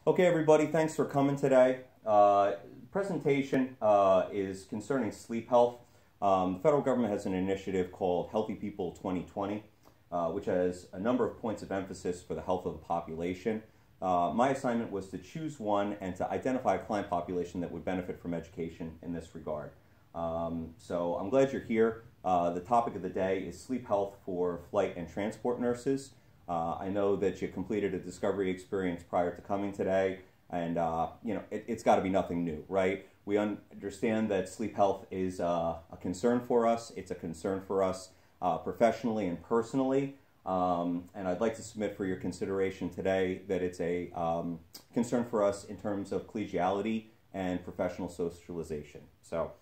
Okay, everybody, thanks for coming today. Presentation is concerning sleep health. The federal government has an initiative called Healthy People 2020, which has a number of points of emphasis for the health of the population. My assignment was to choose one and to identify a client population that would benefit from education in this regard. So I'm glad you're here. The topic of the day is sleep health for flight and transport nurses. I know that you completed a discovery experience prior to coming today, and it's got to be nothing new, right? We understand that sleep health is a concern for us. It's a concern for us professionally and personally, and I'd like to submit for your consideration today that it's a concern for us in terms of collegiality and professional socialization. So,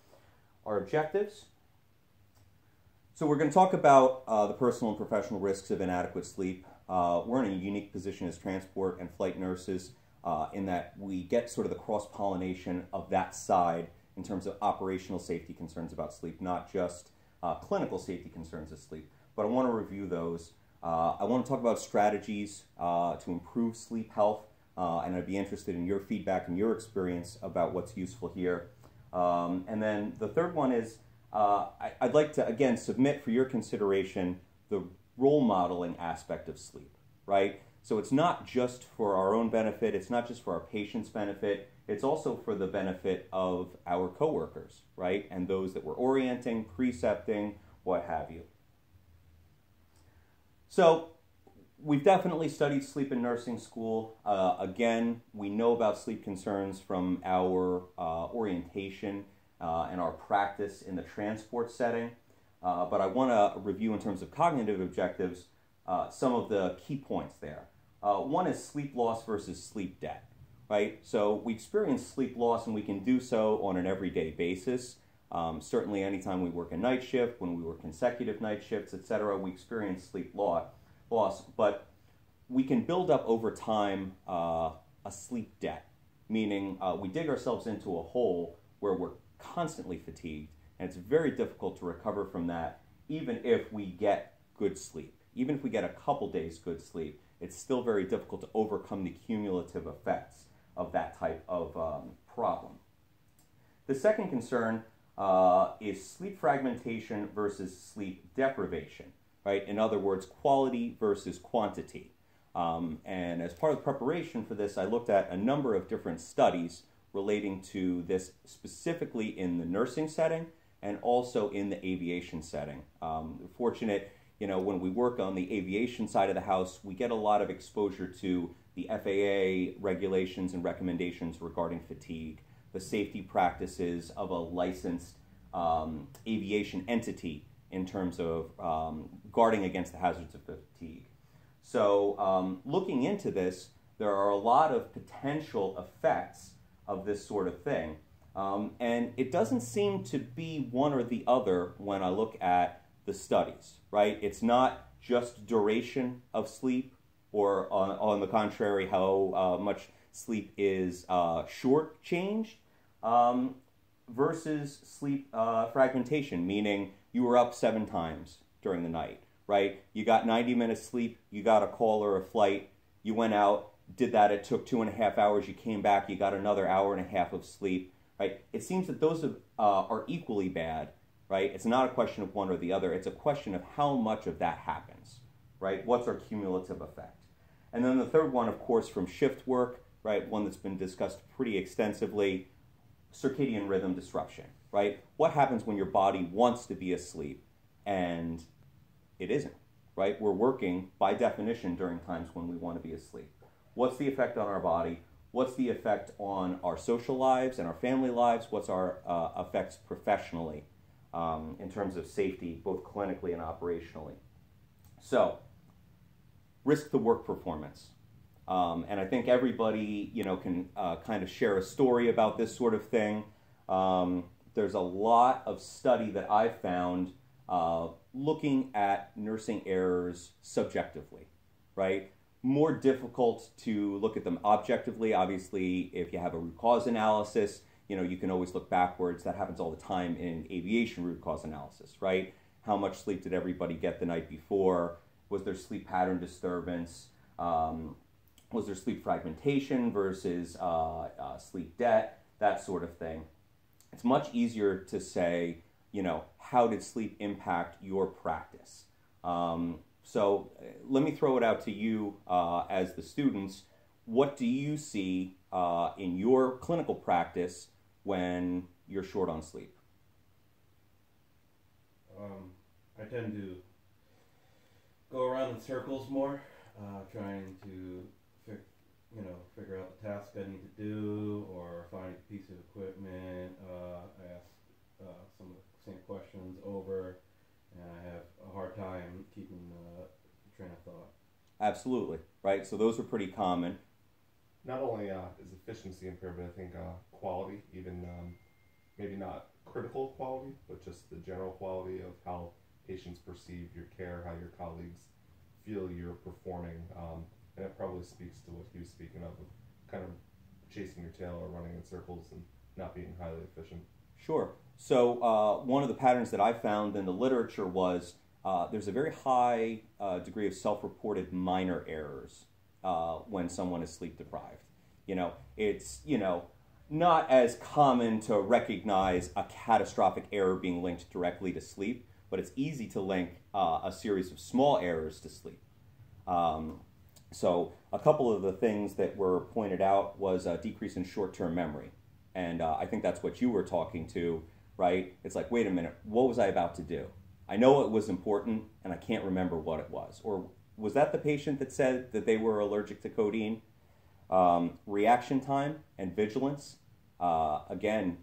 our objectives. So we're going to talk about the personal and professional risks of inadequate sleep. We're in a unique position as transport and flight nurses in that we get sort of the cross-pollination of that side in terms of operational safety concerns about sleep, not just clinical safety concerns of sleep. But I want to review those. I want to talk about strategies to improve sleep health, and I'd be interested in your feedback and your experience about what's useful here. And then the third one is I'd like to, again, submit for your consideration the role modeling aspect of sleep, right? So it's not just for our own benefit, it's not just for our patients' benefit, it's also for the benefit of our coworkers, right? And those that we're orienting, precepting, what have you. So we've definitely studied sleep in nursing school. Again, we know about sleep concerns from our orientation and our practice in the transport setting. But I want to review in terms of cognitive objectives some of the key points there. One is sleep loss versus sleep debt, right? So we experience sleep loss and we can do so on an everyday basis. Certainly anytime we work a night shift, when we work consecutive night shifts, etc., we experience sleep loss. But we can build up over time a sleep debt, meaning we dig ourselves into a hole where we're constantly fatigued. And it's very difficult to recover from that, even if we get good sleep. Even if we get a couple days good sleep, it's still very difficult to overcome the cumulative effects of that type of problem. The second concern is sleep fragmentation versus sleep deprivation, right? In other words, quality versus quantity. And as part of the preparation for this, I looked at a number of different studies relating to this specifically in the nursing setting and also in the aviation setting. Fortunate, when we work on the aviation side of the house, we get a lot of exposure to the FAA regulations and recommendations regarding fatigue, the safety practices of a licensed aviation entity in terms of guarding against the hazards of fatigue. So looking into this, there are a lot of potential effects of this sort of thing. And it doesn't seem to be one or the other when I look at the studies, right? It's not just duration of sleep or on the contrary, how much sleep is short-changed versus sleep fragmentation, meaning you were up 7 times during the night, right? You got 90 minutes sleep, you got a call or a flight, you went out, did that, it took 2.5 hours, you came back, you got another hour and a half of sleep. Right? It seems that those are equally bad, right? It's not a question of one or the other. It's a question of how much of that happens, right? What's our cumulative effect? And then the third one, of course, from shift work, right? One that's been discussed pretty extensively, circadian rhythm disruption, right? What happens when your body wants to be asleep and it isn't, right? We're working, by definition, during times when we want to be asleep. What's the effect on our body? What's the effect on our social lives and our family lives? What's our effects professionally in terms of safety, both clinically and operationally? So, risk to work performance. And I think everybody, can kind of share a story about this sort of thing. There's a lot of study that I've found looking at nursing errors subjectively, right? More difficult to look at them objectively. Obviously, if you have a root cause analysis, you can always look backwards. That happens all the time in aviation root cause analysis, right? How much sleep did everybody get the night before? Was there sleep pattern disturbance? Was there sleep fragmentation versus sleep debt, that sort of thing. It's much easier to say, how did sleep impact your practice? So let me throw it out to you as the students. What do you see in your clinical practice when you're short on sleep? I tend to go around in circles more, trying to figure out the task I need to do or find a piece of equipment. I ask some of the same questions over, and I have a hard time keeping the train of thought. Absolutely, right? So those are pretty common. Not only is efficiency impaired, but I think quality, even maybe not critical quality, but just the general quality of how patients perceive your care, how your colleagues feel you're performing. And it probably speaks to what he was speaking of kind of chasing your tail or running in circles and not being highly efficient. Sure. So one of the patterns that I found in the literature was there's a very high degree of self-reported minor errors when someone is sleep deprived. It's, not as common to recognize a catastrophic error being linked directly to sleep, but it's easy to link a series of small errors to sleep. So a couple of the things that were pointed out was a decrease in short-term memory. And I think that's what you were talking to, right? It's like, wait a minute, what was I about to do? I know it was important, and I can't remember what it was. Or was that the patient that said that they were allergic to codeine? Reaction time and vigilance. Again,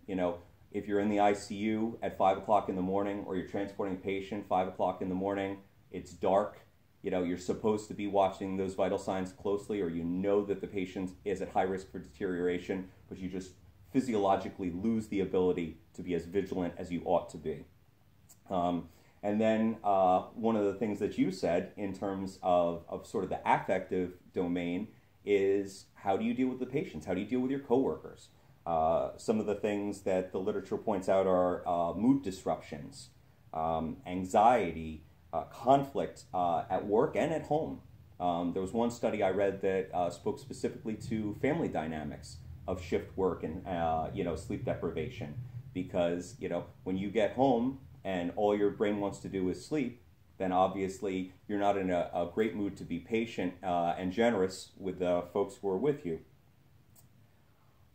if you're in the ICU at 5 o'clock in the morning or you're transporting a patient 5 o'clock in the morning, it's dark. You're supposed to be watching those vital signs closely, or that the patient is at high risk for deterioration, but you just physiologically lose the ability to be as vigilant as you ought to be. And then one of the things that you said in terms of sort of the affective domain is, how do you deal with the patients? How do you deal with your coworkers? Some of the things that the literature points out are mood disruptions, anxiety, conflict at work and at home. There was one study I read that spoke specifically to family dynamics of shift work and sleep deprivation, because when you get home and all your brain wants to do is sleep, then obviously you're not in a great mood to be patient and generous with the folks who are with you.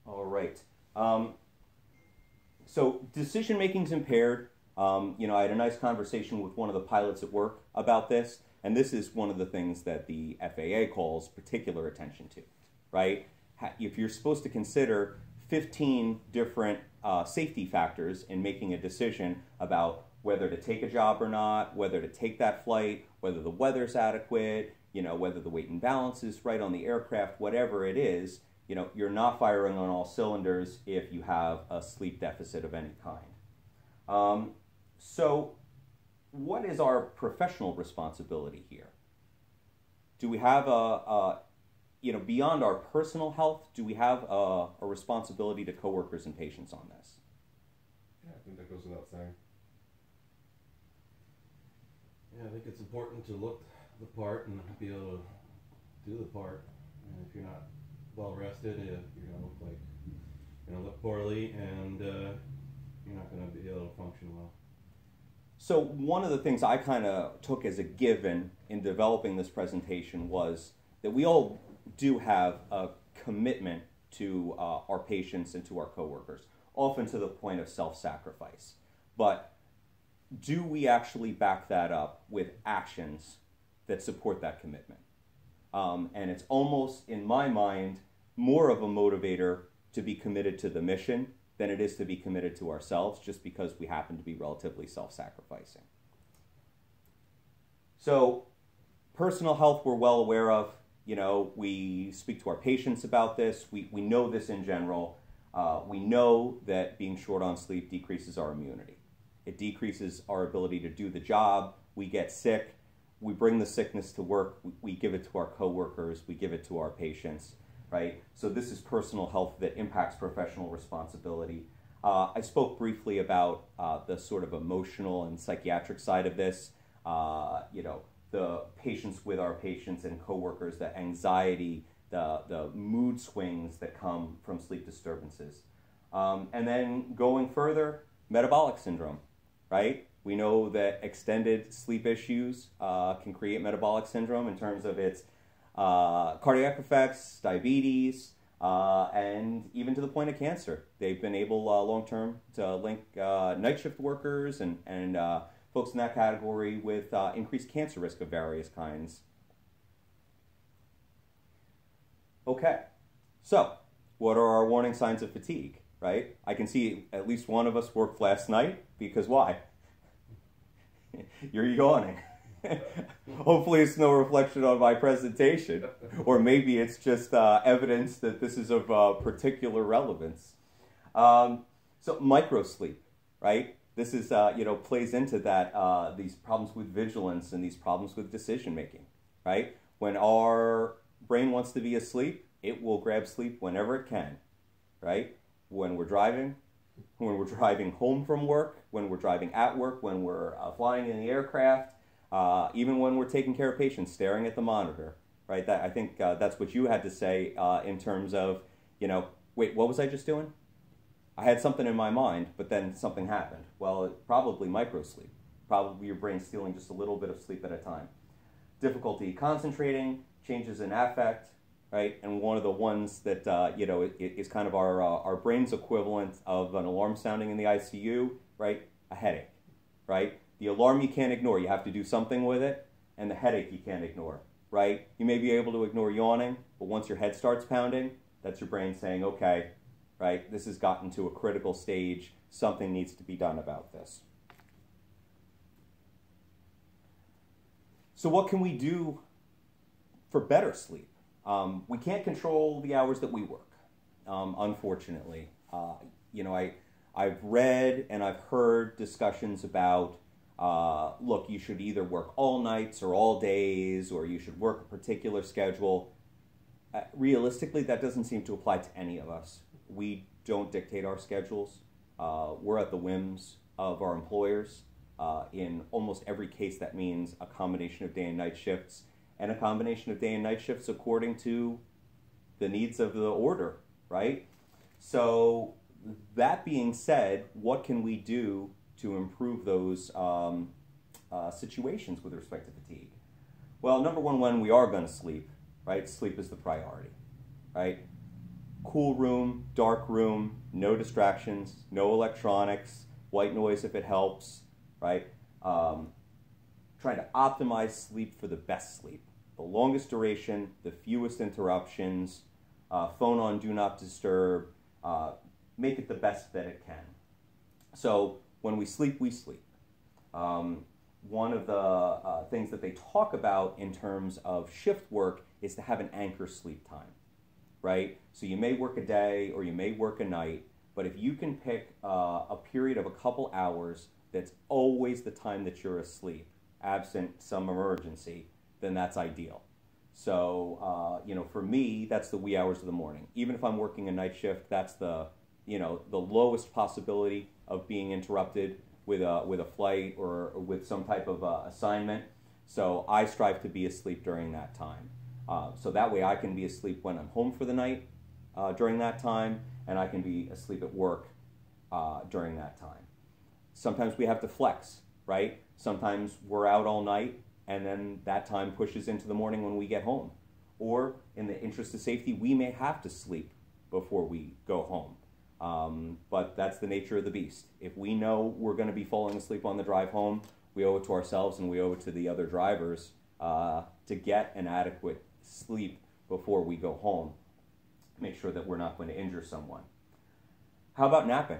All right. So decision making is impaired. I had a nice conversation with one of the pilots at work about this, and this is one of the things that the FAA calls particular attention to, right? If you're supposed to consider 15 different safety factors in making a decision about whether to take a job or not, whether to take that flight, whether the weather's adequate, whether the weight and balance is right on the aircraft, whatever it is, you're not firing on all cylinders if you have a sleep deficit of any kind. So what is our professional responsibility here? Do we have beyond our personal health, do we have a responsibility to coworkers and patients on this? Yeah, I think that goes without saying. Yeah, I think it's important to look the part and be able to do the part. And if you're not well rested, you're going to look like you're going to look poorly, and you're not going to be able to function well. So one of the things I kind of took as a given in developing this presentation was that we all do have a commitment to our patients and to our coworkers, often to the point of self-sacrifice. But do we actually back that up with actions that support that commitment? And it's almost, in my mind, more of a motivator to be committed to the mission than it is to be committed to ourselves, just because we happen to be relatively self-sacrificing. So personal health we're well aware of. We speak to our patients about this. We know this in general. We know that being short on sleep decreases our immunity. It decreases our ability to do the job. We get sick. We bring the sickness to work. We give it to our coworkers. We give it to our patients, right? So this is personal health that impacts professional responsibility. I spoke briefly about the sort of emotional and psychiatric side of this. The patients with our patients and coworkers, the anxiety the mood swings that come from sleep disturbances. And then going further, metabolic syndrome, right? We know that extended sleep issues can create metabolic syndrome in terms of its cardiac effects, diabetes, and even to the point of cancer. They've been able long-term to link night shift workers and folks in that category with increased cancer risk of various kinds. Okay, so what are our warning signs of fatigue, right? I can see at least one of us worked last night, because why? You're yawning. Hopefully it's no reflection on my presentation, or maybe it's just evidence that this is of particular relevance. So microsleep, right? This is, plays into that, these problems with vigilance and these problems with decision making, right? When our brain wants to be asleep, it will grab sleep whenever it can, right? When we're driving home from work, when we're driving at work, when we're flying in the aircraft, even when we're taking care of patients, staring at the monitor, right? I think that's what you had to say in terms of, wait, what was I just doing? I had something in my mind, but then something happened. Well, probably microsleep. Probably your brain stealing just a little bit of sleep at a time. Difficulty concentrating, changes in affect, right? And one of the ones that, is kind of our brain's equivalent of an alarm sounding in the ICU, right? A headache, right? The alarm you can't ignore. You have to do something with it. And the headache you can't ignore, right? You may be able to ignore yawning, but once your head starts pounding, that's your brain saying, okay, right, this has gotten to a critical stage. Something needs to be done about this. So what can we do for better sleep? We can't control the hours that we work, unfortunately. I've read and I've heard discussions about, look, you should either work all nights or all days, or you should work a particular schedule. Realistically, that doesn't seem to apply to any of us. We don't dictate our schedules. We're at the whims of our employers. In almost every case, that means a combination of day and night shifts, and a combination of day and night shifts according to the needs of the order, right? So that being said, what can we do to improve those situations with respect to fatigue? Well, number one, when we are going to sleep, right, sleep is the priority, right? Cool room, dark room, no distractions, no electronics, white noise if it helps, right? Trying to optimize sleep for the best sleep. The longest duration, the fewest interruptions, phone on do not disturb, make it the best that it can. So when we sleep, we sleep. One of the things that they talk about in terms of shift work is to have an anchor sleep time, right? So you may work a day or you may work a night, but if you can pick a period of a couple hours that's always the time that you're asleep, absent some emergency, then that's ideal. So, for me, that's the wee hours of the morning. Even if I'm working a night shift, that's the lowest possibility of being interrupted with a flight or with some type of assignment. So I strive to be asleep during that time. So that way I can be asleep when I'm home for the night during that time, and I can be asleep at work during that time. Sometimes we have to flex, right? Sometimes we're out all night, and then that time pushes into the morning when we get home. Or, in the interest of safety, we may have to sleep before we go home. But that's the nature of the beast. If we know we're going to be falling asleep on the drive home, we owe it to ourselves and we owe it to the other drivers to get an adequate sleep before we go home. Make sure that we're not going to injure someone. How about napping?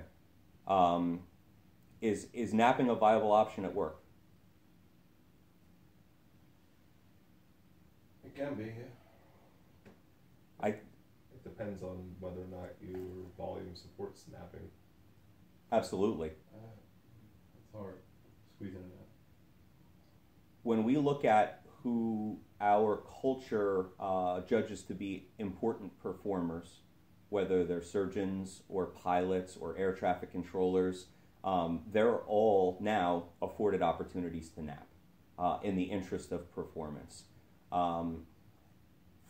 Is napping a viable option at work? It can be, yeah. It depends on whether or not your volume supports napping. Absolutely. It's hard squeezing it out. When we look at who our culture judges to be important performers, whether they're surgeons or pilots or air traffic controllers, they're all now afforded opportunities to nap in the interest of performance.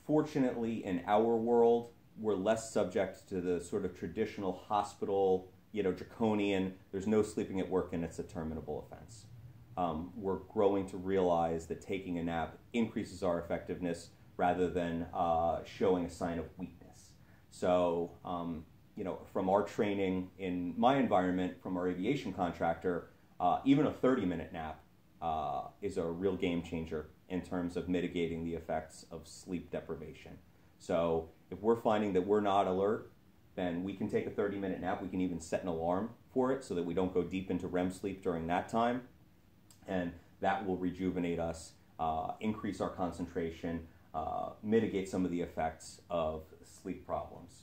fortunately, in our world, we're less subject to the sort of traditional hospital, draconian, there's no sleeping at work and it's a terminable offense. We're growing to realize that taking a nap increases our effectiveness rather than showing a sign of weakness. So, from our training in my environment, from our aviation contractor, even a 30-minute nap is a real game changer in terms of mitigating the effects of sleep deprivation. So if we're finding that we're not alert, then we can take a 30-minute nap. We can even set an alarm for it so that we don't go deep into REM sleep during that time. And that will rejuvenate us, increase our concentration, mitigate some of the effects of sleep problems.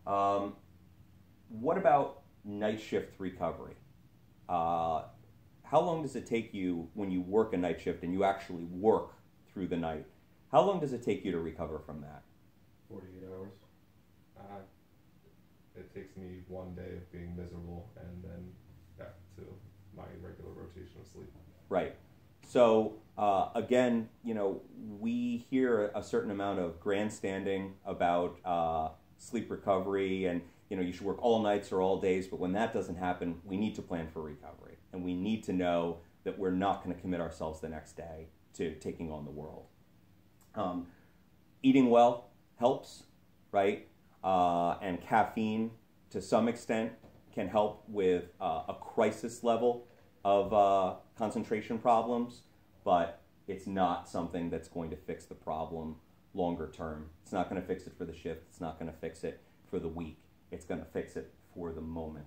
What about night shift recovery? How long does it take you when you work a night shift and you actually work through the night? How long does it take you to recover from that? 48 hours. It takes me one day of being miserable and then back to my regular rotation of sleep. Right. So, again, we hear a certain amount of grandstanding about sleep recovery and, you should work all nights or all days, but when that doesn't happen, we need to plan for recovery. And we need to know that we're not going to commit ourselves the next day to taking on the world. Eating well helps, right? And caffeine, to some extent, can help with a crisis level of concentration problems, but it's not something that's going to fix the problem longer term. It's not going to fix it for the shift. It's not going to fix it for the week. It's going to fix it for the moment.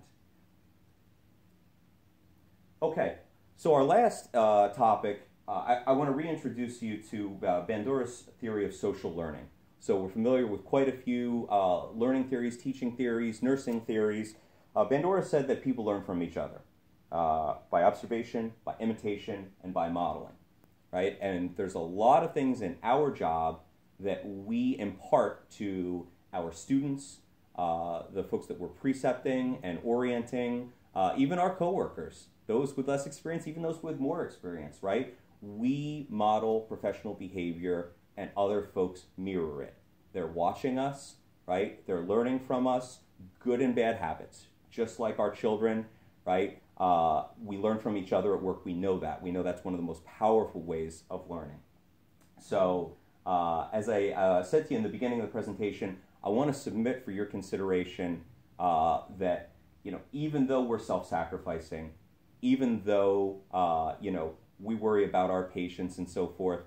Okay, so our last topic, I want to reintroduce you to Bandura's theory of social learning. So we're familiar with quite a few learning theories, teaching theories, nursing theories. Bandura said that people learn from each other by observation, by imitation, and by modeling, right? And there's a lot of things in our job that we impart to our students, the folks that we're precepting and orienting, even our coworkers, those with less experience, even those with more experience, right? We model professional behavior and other folks mirror it. They're watching us, right? They're learning from us good and bad habits, just like our children, right? We learn from each other at work. We know that. We know that's one of the most powerful ways of learning. So as I said to you in the beginning of the presentation, I want to submit for your consideration that, even though we're self-sacrificing, even though, we worry about our patients and so forth,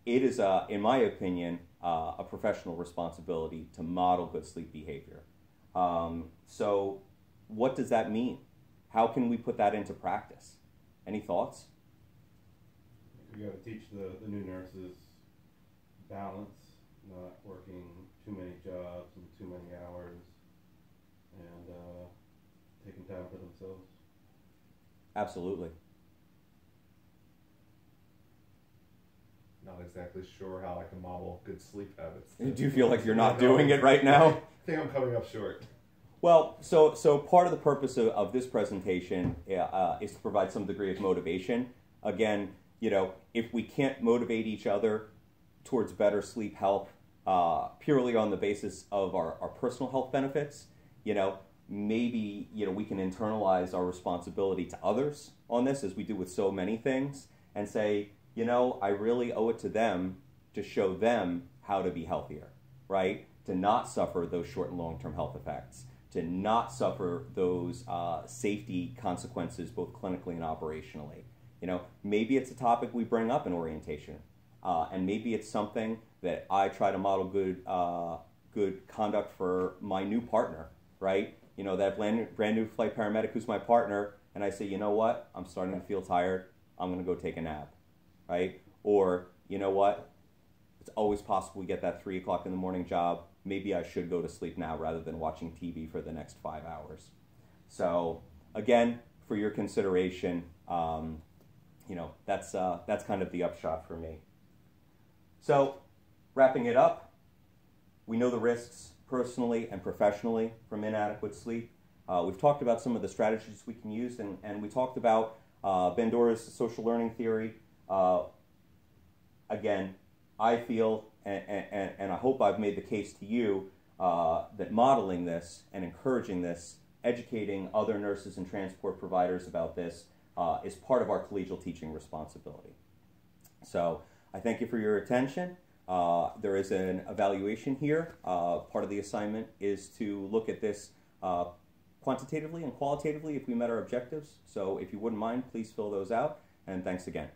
it is, in my opinion, a professional responsibility to model good sleep behavior. So what does that mean? How can we put that into practice? Any thoughts? You got to teach the new nurses balance, not working too many jobs and too many hours, and taking time for themselves. Absolutely. Not exactly sure how I can model good sleep habits. Do you feel like you're not doing it right now? I think I'm coming up short. Well, so part of the purpose of this presentation is to provide some degree of motivation. Again, if we can't motivate each other towards better sleep health purely on the basis of our personal health benefits, maybe we can internalize our responsibility to others on this, as we do with so many things, and say, I really owe it to them to show them how to be healthier, right? To not suffer those short and long-term health effects, to not suffer those safety consequences both clinically and operationally. Maybe it's a topic we bring up in orientation, and maybe it's something that I try to model good conduct for my new partner, right? That brand new flight paramedic who's my partner, and I say, what? I'm starting to feel tired. I'm going to go take a nap, right? Or, what? It's always possible we get that 3 o'clock in the morning job. Maybe I should go to sleep now rather than watching TV for the next 5 hours. So, again, for your consideration, that's kind of the upshot for me. So, wrapping it up, we know the risks personally and professionally from inadequate sleep. We've talked about some of the strategies we can use, and we talked about Bandura's social learning theory. Again, I feel, and I hope I've made the case to you that modeling this and encouraging this, educating other nurses and transport providers about this is part of our collegial teaching responsibility. So I thank you for your attention. There is an evaluation here. Part of the assignment is to look at this quantitatively and qualitatively if we met our objectives. So if you wouldn't mind, please fill those out. And thanks again.